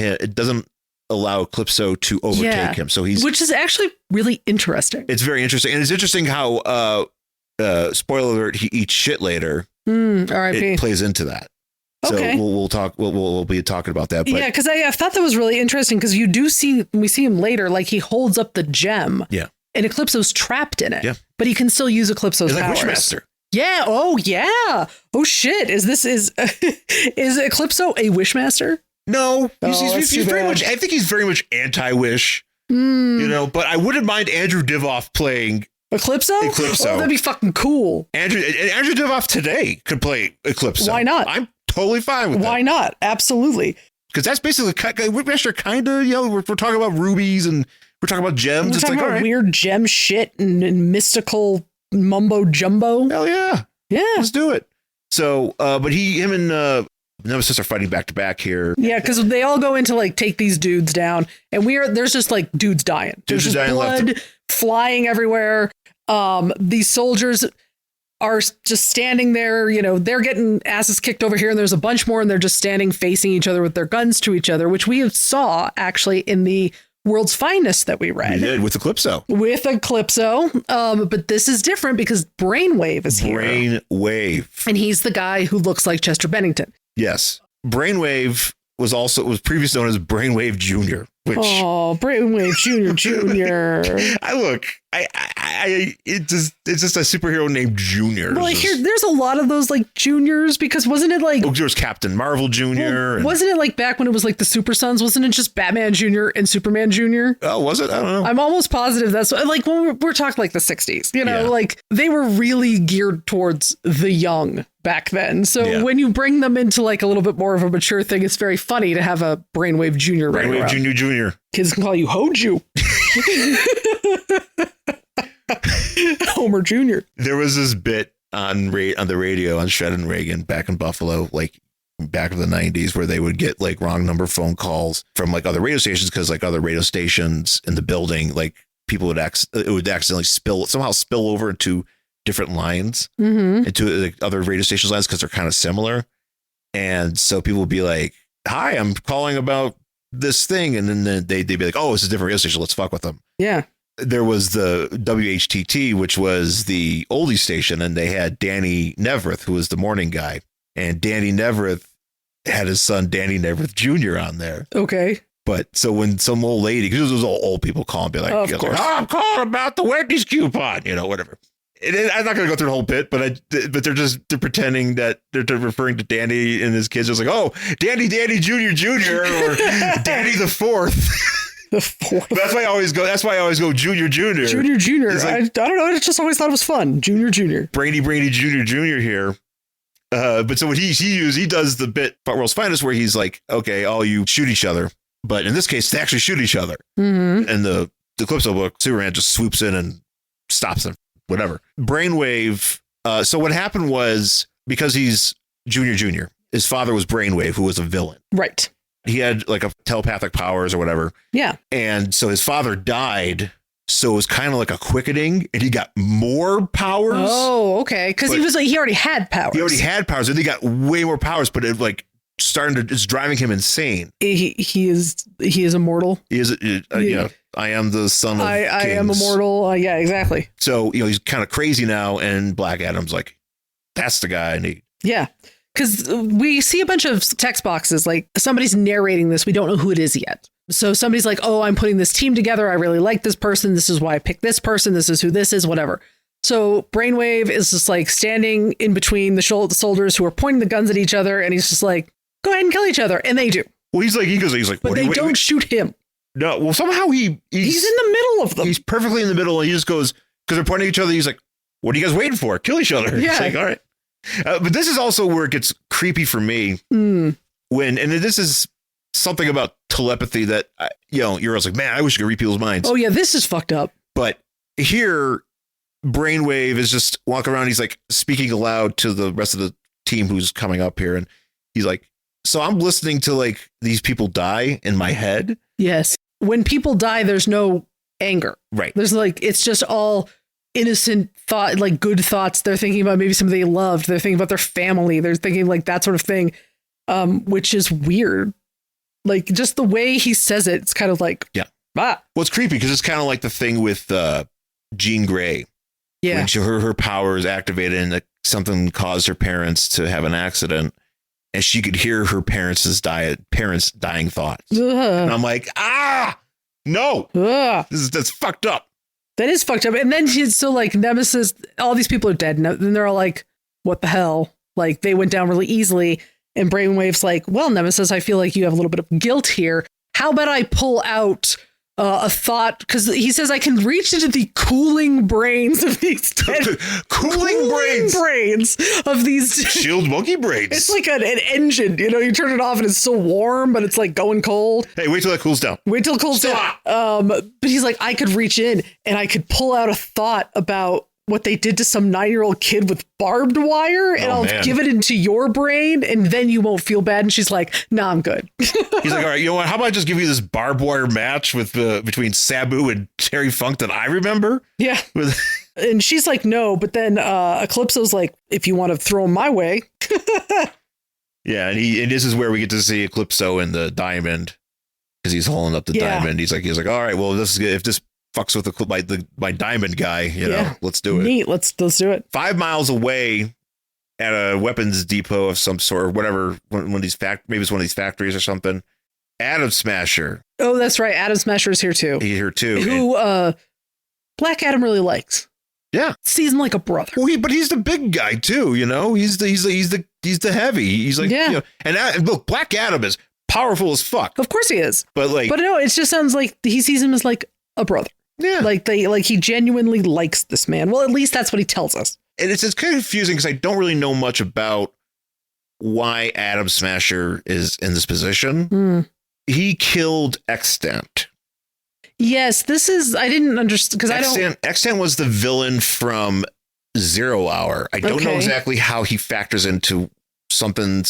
Eclipso to overtake him. So which is actually really interesting. It's very interesting. And it's interesting how, spoiler alert, he eats shit later. R.I.P. It plays into that. Okay. So we'll be talking about that. But yeah, because I thought that was really interesting because we see him later, like he holds up the gem. Yeah. And Eclipso's trapped in it. Yeah. But he can still use Eclipso's powers. Like Wishmaster. Yeah. Oh, yeah. Oh, shit. Is Eclipso a Wishmaster? No, he's very much. I think he's very much anti-Wish. You know, but I wouldn't mind Andrew Divoff playing Eclipso. Oh, that'd be fucking cool. Andrew Divoff today could play Eclipso. Why not? I'm totally fine with that. Why not? Absolutely. Because that's basically we're kind of, you know, we're talking about rubies and we're talking about gems. We're talking about weird gem shit and mystical mumbo jumbo. Hell yeah. Yeah. Let's do it. So, but him and Nemesis are fighting back to back here. Yeah, because they all go in to like take these dudes down, and there's just like dudes dying. There's just blood flying everywhere. These soldiers are just standing there, you know, they're getting asses kicked over here, and there's a bunch more, and they're just standing facing each other with their guns to each other, which we saw actually in the World's Finest that we read. We did with Eclipso. But this is different because Brainwave is here. Brainwave. And he's the guy who looks like Chester Bennington. Yes. Brainwave was previously known as Brainwave Jr. Brainwave Jr. It's just a superhero named Junior. Well, there's a lot of those like juniors, because wasn't it like there was Captain Marvel Jr. Wasn't it like back when it was like the Super Sons? Wasn't it just Batman Jr. and Superman Jr.? Oh, was it? I don't know. I'm almost positive that's like when we're talking like the 60s, you know, like they were really geared towards the young back then. So when you bring them into like a little bit more of a mature thing, it's very funny to have a Brainwave Jr. Brainwave Jr. Kids can call you Hoju. Homer Jr. There was this bit on the radio on Shred and Reagan back in Buffalo, like back in the 90s, where they would get like wrong number phone calls from like other radio stations, because like other radio stations in the building, like people would accidentally spill over into different lines, into like other radio stations lines, because they're kind of similar. And so people would be like, "Hi, I'm calling about this thing," and then they'd be like, "Oh, it's a different radio station. Let's fuck with them." Yeah. There was the WHTT, which was the oldie station, and they had Danny Neverth, who was the morning guy. And Danny Neverth had his son, Danny Neverth Jr. on there. Okay. But so when some old lady, because those old people call and be like, I'm calling about the Wendy's coupon, you know, whatever. I'm not going to go through the whole bit, but they're pretending that they're referring to Danny and his kids. It's like, oh, Danny Jr. or Danny the Fourth. The fourth. That's why I always go Junior. Like, I don't know. I just always thought it was fun. Junior. Brainy Junior here. But so what he does the bit World's Finest, where he's like, okay, all you shoot each other. But in this case, they actually shoot each other. Mm-hmm. And the Eclipso book, Superman just swoops in and stops them. Whatever. Brainwave. So what happened was, because he's Junior, his father was Brainwave, who was a villain. Right. He had like a telepathic powers or whatever. Yeah. And so his father died. So it was kind of like a quickening, and he got more powers. Oh, okay. Because he already had powers. He already had powers, and he got way more powers, but it like it's driving him insane. He is immortal. He is, I am the son of I am immortal. Yeah, exactly. So, he's kind of crazy now, and Black Adam's like, that's the guy I need. Yeah. Because we see a bunch of text boxes, like somebody's narrating this. We don't know who it is yet. So somebody's like, oh, I'm putting this team together. I really like this person. This is why I picked this person. This is who this is, whatever. So Brainwave is just like standing in between the soldiers who are pointing the guns at each other. And he's just like, go ahead and kill each other. And they do. Well, he's like, but they don't shoot him. No. Well, somehow he's in the middle of them. He's perfectly in the middle. And he just goes, because they're pointing at each other. He's like, what are you guys waiting for? Kill each other. Yeah. It's like, all right. But this is also where it gets creepy for me and this is something about telepathy that, you're always like, man, I wish you could read people's minds. Oh yeah. This is fucked up. But here Brainwave is just walking around. He's like speaking aloud to the rest of the team who's coming up here. And he's like, so I'm listening to like these people die in my head. Yes. When people die, there's no anger. Right. There's like, it's just all innocent thought, like good thoughts. They're thinking about maybe somebody they loved. They're thinking about their family. They're thinking like that sort of thing, which is weird. Like just the way he says it, it's kind of like, yeah. Well, it's creepy because it's kind of like the thing with Jean Grey. Yeah. When her power is activated and something caused her parents to have an accident, and she could hear her parents' dying thoughts. And I'm like, no, that's fucked up. That is fucked up. And then so like Nemesis, all these people are dead. And then they're all like, what the hell? Like they went down really easily. And Brainwave's like, well, Nemesis, I feel like you have a little bit of guilt here. How about I pull out a thought? Because he says I can reach into the cooling brains of these dead cooling brains of these shield monkey brains. It's like an engine, you know, you turn it off and it's still warm, but it's like going cold. Hey, wait till it cools down. Wait till it cools down. But he's like, I could reach in and I could pull out a thought about what they did to some 9-year-old kid with barbed wire, and I'll give it into your brain, and then you won't feel bad. And she's like, nah, I'm good. He's like, all right, you know what? How about I just give you this barbed wire match with between Sabu and Terry Funk that I remember? Yeah. And she's like, no, but then Eclipso's like, if you want to throw him my way. Yeah, and this is where we get to see Eclipso in the diamond, because he's holding up the diamond. He's like, all right, well, this is good. If this fucks with my diamond guy, you know, let's do it. Neat, let's do it. 5 miles away at a weapons depot of some sort, or whatever, one of these maybe it's one of these factories or something. Atom Smasher. Oh, that's right. Atom Smasher is here too. He's here too. Who Black Adam really likes. Yeah, sees him like a brother. Well, but he's the big guy too. You know, he's the heavy. He's like, you know, and look, Black Adam is powerful as fuck. Of course he is. But no, it just sounds like he sees him as like a brother. Yeah. Like he genuinely likes this man. Well, at least that's what he tells us. And it's kind of confusing because I don't really know much about why Atom Smasher is in this position. He killed Extant. Yes, I didn't understand because Extant was the villain from 0 Hour. I don't know exactly how he factors into something.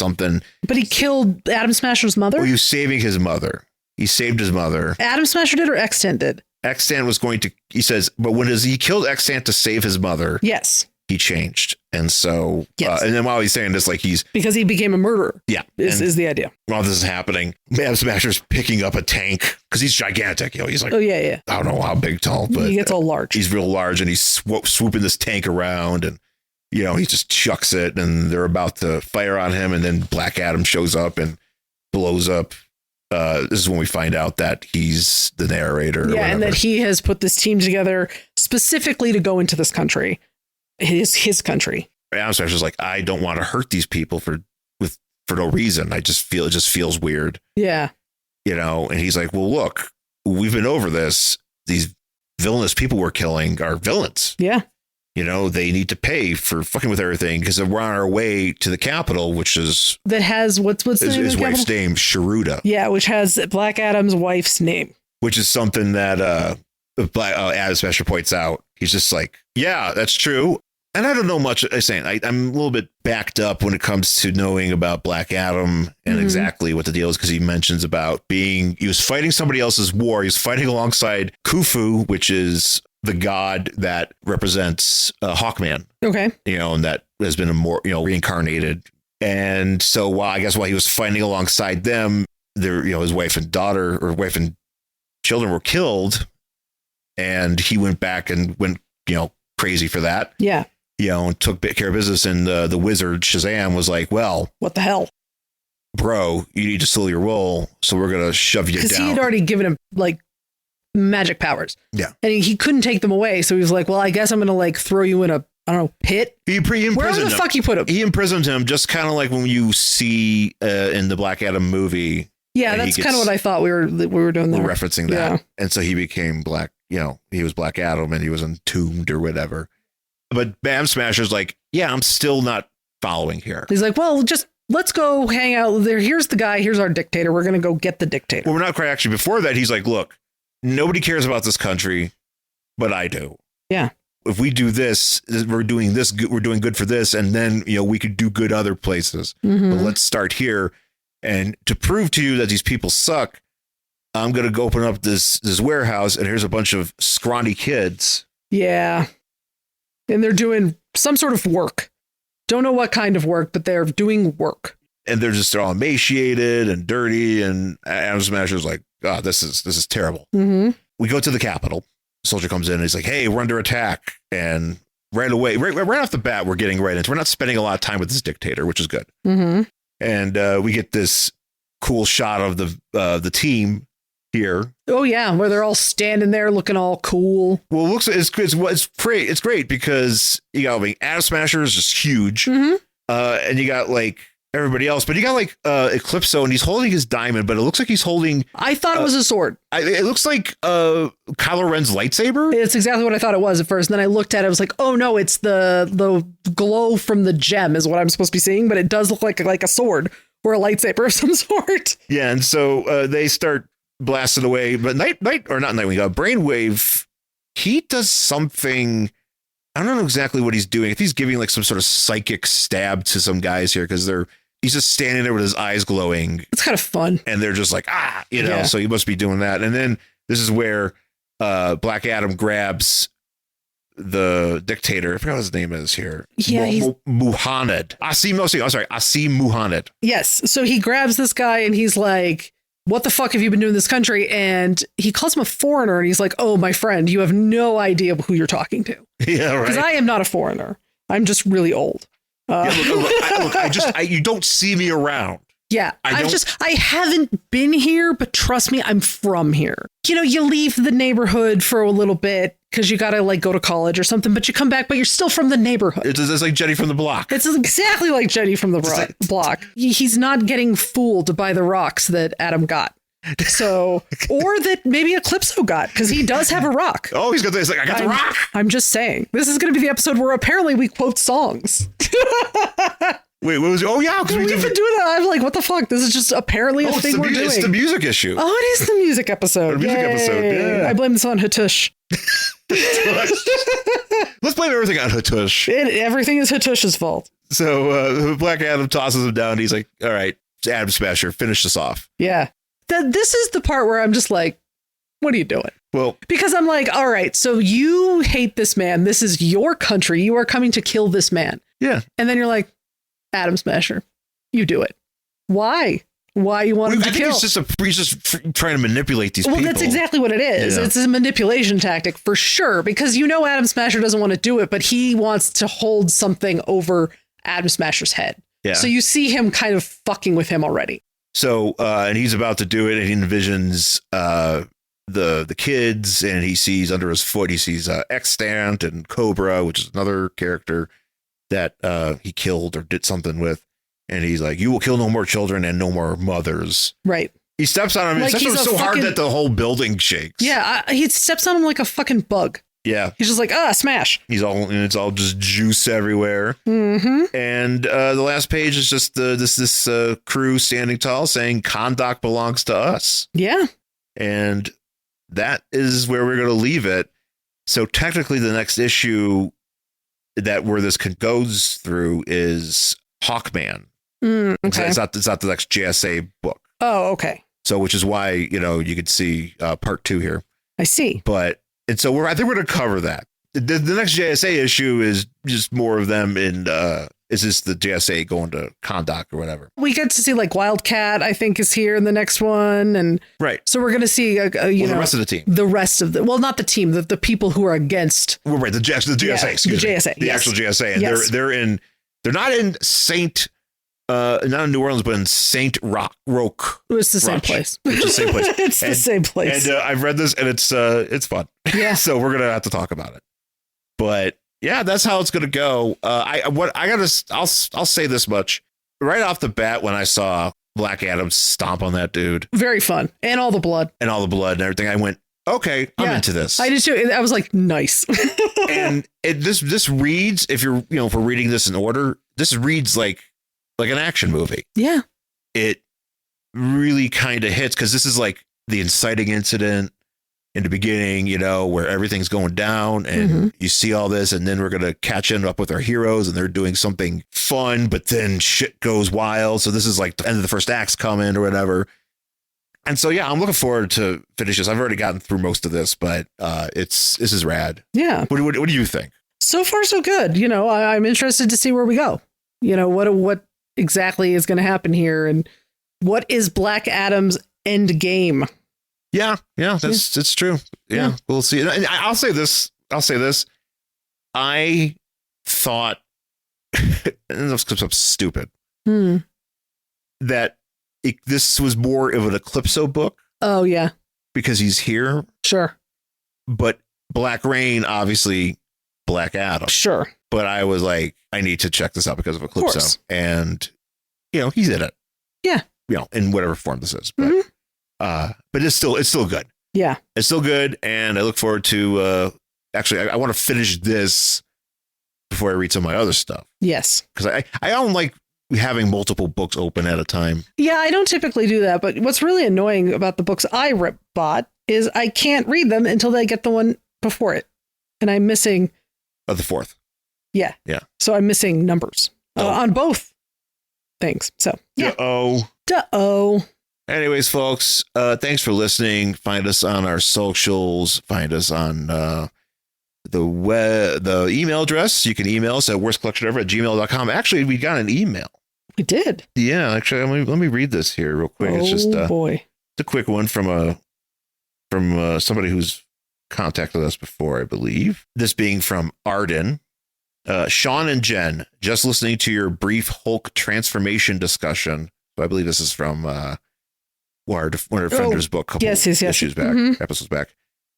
But he killed Atom Smasher's mother? Well, he was saving his mother. He saved his mother. Atom Smasher did or Extant did? Extant was going to, he says, but when he killed Extant to save his mother, yes, he changed. And so, and then while he's saying this, like because he became a murderer. Yeah. Is the idea. While this is happening, Atom Smasher's picking up a tank because he's gigantic. You know, he's like, I don't know how big, tall, but he gets all large. He's real large and he's swooping this tank around and, you know, he just chucks it and they're about to fire on him. And then Black Adam shows up and blows up. This is when we find out that he's the narrator. Yeah, and that he has put this team together specifically to go into this country, his country. Atom Smasher's like, I don't want to hurt these people for no reason. It just feels weird. Yeah, you know. And he's like, well, look, we've been over this. These villainous people we're killing are villains. Yeah. You know, they need to pay for fucking with everything because we're on our way to the capital, which is that has what's his wife's name, Sharuda. Yeah, which has Black Adam's wife's name, which is something that Atom Smasher points out. He's just like, yeah, that's true. And I don't know much. I'm saying I'm a little bit backed up when it comes to knowing about Black Adam and exactly what the deal is, because he mentions about he was fighting somebody else's war. He was fighting alongside Khufu, which is the god that represents Hawkman. Okay. You know, and that has been reincarnated. And so while he was fighting alongside them, his wife and children were killed, and he went back and went, crazy for that. Yeah. And took care of business. And the wizard Shazam was like, well, what the hell, bro, you need to slow your roll. So we're going to shove you down. Because he had already given him magic powers. Yeah. And he couldn't take them away. So he was like, well, I guess I'm going to throw you in a, I don't know, pit. Wherever the fuck you put him. He imprisoned him, just kind of like when you see in the Black Adam movie. Yeah, that's kind of what I thought we were doing there. Referencing that. Yeah. And so he became he was Black Adam and he was entombed or whatever. But Atom Smasher's like, yeah, I'm still not following here. He's like, well, just let's go hang out there. Here's the guy. Here's our dictator. We're going to go get the dictator. Well, we're not quite actually. Before that, he's like, look, nobody cares about this country, but I do. Yeah. If we do this, we're doing this. We're doing good for this. And then, we could do good other places. Mm-hmm. But let's start here. And to prove to you that these people suck, I'm going to go open up this warehouse. And here's a bunch of scrawny kids. Yeah. And they're doing some sort of work. Don't know what kind of work, but they're doing work. And they're all emaciated and dirty. And Atom Smasher's like, oh, this is terrible. Mm-hmm. We go to the Capitol. Soldier comes in and he's like, hey, we're under attack. And right away, right off the bat, we're getting right into, we're not spending a lot of time with this dictator, which is good. Mm-hmm. And we get this cool shot of the team here. Oh yeah, where they're all standing there looking all cool. Well, it's great. It's great because Atom Smasher is just huge, mm-hmm. And you got everybody else. But you got like Eclipso, and he's holding his diamond, but it looks like he's holding. I thought it was a sword. It looks like Kylo Ren's lightsaber. It's exactly what I thought it was at first. And then I looked at it. I was like, oh no, it's the glow from the gem is what I'm supposed to be seeing. But it does look like a sword or a lightsaber of some sort. Yeah, and so they start blasting away. But Brainwave, he does something. I don't know exactly what he's doing. If he's giving like some sort of psychic stab to some guys here because he's just standing there with his eyes glowing. It's kind of fun. And they're just like, so he must be doing that. And then this is where Black Adam grabs the dictator. I forgot what his name is here. Yeah. Muhammad. Asim Muhammad. Yes. So he grabs this guy and he's like, what the fuck have you been doing in this country? And he calls him a foreigner and he's like, oh, my friend, you have no idea who you're talking to. Yeah, right. Because I am not a foreigner. I'm just really old. You don't see me around. Yeah, I haven't been here, but trust me, I'm from here. You know, you leave the neighborhood for a little bit because you got to like go to college or something, but you come back, but you're still from the neighborhood. It's like Jenny from the block. It's exactly like Jenny from the block. He's not getting fooled by the rocks that Adam got. So, or that maybe Eclipso got, because he does have a rock. Oh, he's got this. Like, I got the rock. I'm just saying. This is going to be the episode where apparently we quote songs. Wait, what was it? Oh, yeah. We've been doing that. I'm like, what the fuck? This is just apparently a thing we're doing. It's the music issue. Oh, it is the music episode. The music episode, yeah. I blame this on Hatush. Let's blame everything on Hatush. Everything is Hatush's fault. So Black Adam tosses him down. He's like, all right, Adam Smasher, finish this off. Yeah. This is the part where I'm just like, what are you doing? Well, because I'm like, all right, so you hate this man. This is your country. You are coming to kill this man. Yeah. And then you're like, Adam Smasher, you do it. Why? Why you want him to kill? He's just trying to manipulate these people. Well, that's exactly what it is. Yeah. It's a manipulation tactic for sure, because you know Adam Smasher doesn't want to do it, but he wants to hold something over Adam Smasher's head. Yeah. So you see him kind of fucking with him already. So, and he's about to do it, and he envisions the kids, and he sees under his foot, he sees Extant and Cobra, which is another character that he killed or did something with. And he's like, you will kill no more children and no more mothers. Right. He steps on him. Like, he steps on him so hard that the whole building shakes. Yeah. He steps on him like a fucking bug. Yeah. He's just like, smash. It's all just juice everywhere. Mm-hmm. And the last page is just this crew standing tall saying Kahndaq belongs to us. Yeah. And that is where we're going to leave it. So technically the next issue where this goes through is Hawkman. Okay. It's not the next JSA book. Oh, okay. So which is why, you could see part 2 here. I see. And so I think we're going to cover that. The next JSA issue is just more of them is this the JSA going to Kahndaq or whatever. We get to see like Wildcat, I think, is here in the next one. And right. So we're going to see, the rest of the team. The rest of not the team, the people who are against. Well, right. The JSA, yeah, excuse the me. JSA. The actual JSA. And yes. they're not in not in New Orleans, but in Saint Roch. It's the same place. It's the same place. It's the same place. And I've read this, and it's fun. Yeah. So we're gonna have to talk about it. But yeah, that's how it's gonna go. I'll say this much right off the bat when I saw Black Adam stomp on that dude. Very fun, and all the blood and everything. I went, okay, I'm into this. I did too. I was like, nice. And this reads, if you're if we're reading this in order, this reads like an action movie. Yeah. It really kind of hits because this is like the inciting incident in the beginning, where everything's going down and you see all this, and then we're going to catch up with our heroes and they're doing something fun, but then shit goes wild. So this is like the end of the first act's coming or whatever. And so, yeah, I'm looking forward to finish this. I've already gotten through most of this, but this is rad. Yeah. What do you think? So far, so good. I'm interested to see where we go. What exactly is going to happen here, and what is Black Adam's end game? Yeah, it's true. Yeah, we'll see. And I'll say this. I thought, and this comes up stupid, that this was more of an Eclipso book. Oh yeah, because he's here. Sure, but Black Rain, obviously, Black Adam. Sure. But I was like, I need to check this out because of Eclipso. And he's in it. Yeah. In whatever form this is. But, but it's still good. Yeah. It's still good. And I look forward to, actually, I want to finish this before I read some of my other stuff. Yes. Because I don't like having multiple books open at a time. Yeah, I don't typically do that. But what's really annoying about the books I bought is I can't read them until I get the one before it. And I'm missing. The fourth. Yeah. Yeah. So I'm missing numbers on both things. So, yeah. Duh-oh. Anyways, folks, thanks for listening. Find us on our socials. Find us on the email address. You can email us at worstcollectionever@gmail.com. Actually, we got an email. We did. Yeah, actually, let me read this here real quick. It's just boy. It's a quick one from somebody who's contacted us before, I believe. This being from Arden. Sean and Jen, just listening to your brief Hulk transformation discussion. So I believe this is from one of our Defender's book, couple issues back, episodes back.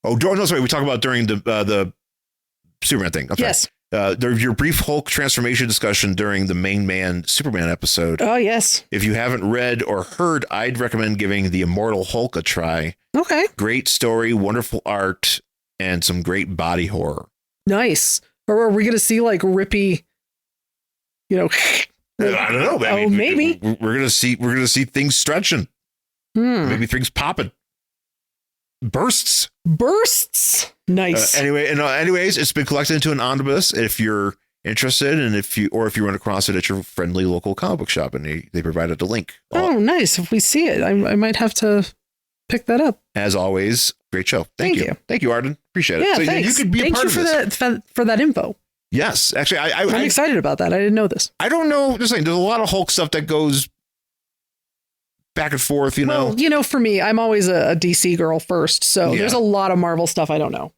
Oh, no, sorry. We talked about during the Superman thing. Yes. Your brief Hulk transformation discussion during the Main Man Superman episode. Oh, yes. If you haven't read or heard, I'd recommend giving The Immortal Hulk a try. Okay. Great story, wonderful art, and some great body horror. Nice. Or are we going to see like rippy, I don't know. I mean, maybe we're going to see things stretching. Maybe things popping. Bursts. Nice. Anyways, it's been collected into an omnibus. If you're interested, and if you run across it at your friendly local comic book shop, and they provided a link. Oh, nice. If we see it, I might have to pick that up. As always, great show. Thank you, Arden. Appreciate it. Yeah, so thanks. You could be a part of this. for that info. Yes, actually, I'm excited about that. I didn't know this. I don't know. Just saying, there's a lot of Hulk stuff that goes back and forth. Well, for me, I'm always a DC girl first, so there's a lot of Marvel stuff I don't know.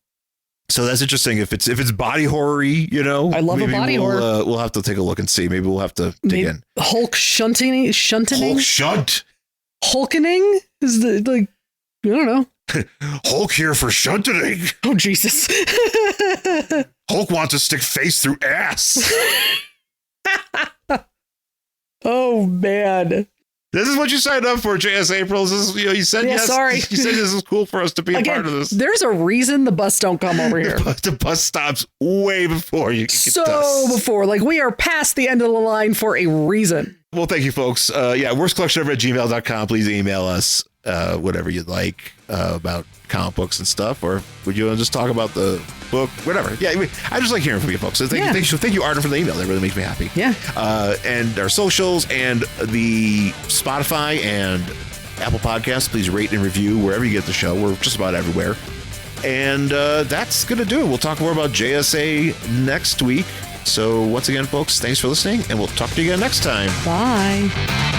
So that's interesting. If it's body horror-y, I love a body horror. We'll have to take a look and see. Maybe we'll have to dig in. Hulk shunting. Hulk shunt. Hulkening is I don't know. Hulk here for shunting. Oh, Jesus. Hulk wants to stick face through ass. Oh, man. This is what you signed up for, JS April. You said yes. Sorry. You said this is cool for us to be a part of this. There's a reason the bus don't come over here. The bus stops way before you get to us. Before. Like, we are past the end of the line for a reason. Well, thank you, folks. worstcollectionever@gmail.com. Please email us whatever you'd like about comic books and stuff, or would you want to just talk about the book, whatever. Yeah, I just like hearing from you folks. So thank you, Arden, for the email. That really makes me happy. Yeah. And our socials and the Spotify and Apple Podcasts, please rate and review wherever you get the show. We're just about everywhere. And that's going to do it. We'll talk more about JSA next week. So once again, folks, thanks for listening, and we'll talk to you again next time. Bye.